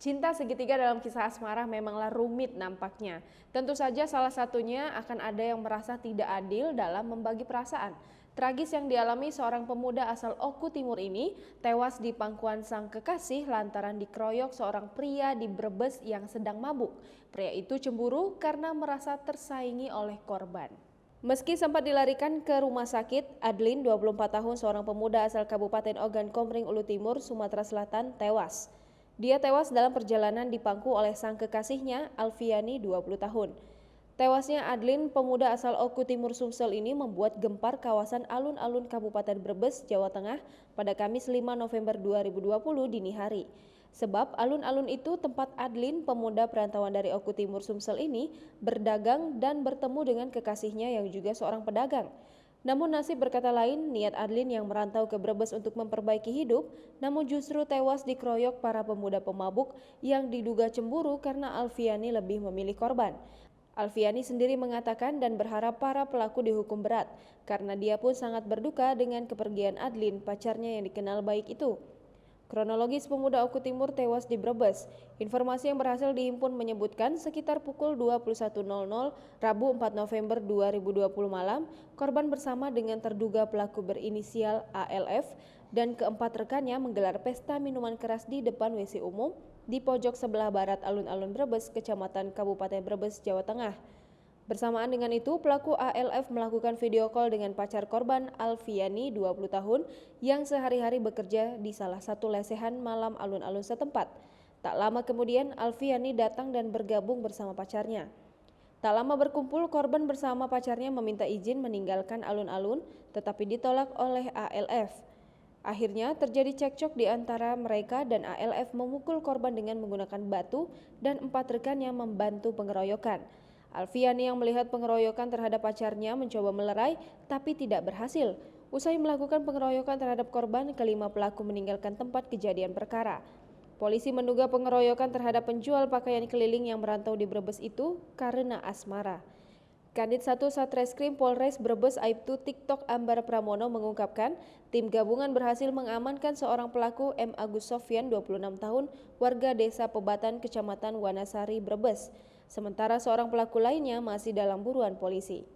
Cinta segitiga dalam kisah asmara memanglah rumit nampaknya. Tentu saja salah satunya akan ada yang merasa tidak adil dalam membagi perasaan. Tragis yang dialami seorang pemuda asal Oku Timur ini tewas di pangkuan sang kekasih lantaran dikeroyok seorang pria di Brebes yang sedang mabuk. Pria itu cemburu karena merasa tersaingi oleh korban. Meski sempat dilarikan ke rumah sakit, Adlin, 24 tahun, seorang pemuda asal Kabupaten Ogan Komering Ulu Timur, Sumatera Selatan, tewas. Dia tewas dalam perjalanan dipangku oleh sang kekasihnya, Alfiani, 20 tahun. Tewasnya Adlin, pemuda asal Oku Timur Sumsel ini membuat gempar kawasan alun-alun Kabupaten Brebes, Jawa Tengah pada Kamis 5 November 2020 dini hari. Sebab alun-alun itu tempat Adlin, pemuda perantauan dari Oku Timur Sumsel ini, berdagang dan bertemu dengan kekasihnya yang juga seorang pedagang. Namun nasib berkata lain, niat Adlin yang merantau ke Brebes untuk memperbaiki hidup, namun justru tewas dikeroyok para pemuda pemabuk yang diduga cemburu karena Alfiani lebih memilih korban. Alfiani sendiri mengatakan dan berharap para pelaku dihukum berat, karena dia pun sangat berduka dengan kepergian Adlin, pacarnya yang dikenal baik itu. Kronologis pemuda Oku Timur tewas di Brebes. Informasi yang berhasil dihimpun menyebutkan sekitar pukul 21.00 Rabu 4 November 2020 malam, korban bersama dengan terduga pelaku berinisial ALF dan keempat rekannya menggelar pesta minuman keras di depan WC umum di pojok sebelah barat alun-alun Brebes, Kecamatan Kabupaten Brebes, Jawa Tengah. Bersamaan dengan itu, pelaku ALF melakukan video call dengan pacar korban Alfiani, 20 tahun, yang sehari-hari bekerja di salah satu lesehan malam alun-alun setempat. Tak lama kemudian, Alfiani datang dan bergabung bersama pacarnya. Tak lama berkumpul, korban bersama pacarnya meminta izin meninggalkan alun-alun, tetapi ditolak oleh ALF. Akhirnya terjadi cekcok di antara mereka dan ALF memukul korban dengan menggunakan batu dan empat rekannya membantu pengeroyokan. Alfiani yang melihat pengeroyokan terhadap pacarnya mencoba melerai tapi tidak berhasil. Usai melakukan pengeroyokan terhadap korban, kelima pelaku meninggalkan tempat kejadian perkara. Polisi menduga pengeroyokan terhadap penjual pakaian keliling yang merantau di Brebes itu karena asmara. Kanit 1 Satreskrim Polres Brebes Aibtu TikTok Ambar Pramono mengungkapkan, tim gabungan berhasil mengamankan seorang pelaku M. Agus Sofyan, 26 tahun, warga Desa Pebatan, Kecamatan Wanasari, Brebes. Sementara seorang pelaku lainnya masih dalam buruan polisi.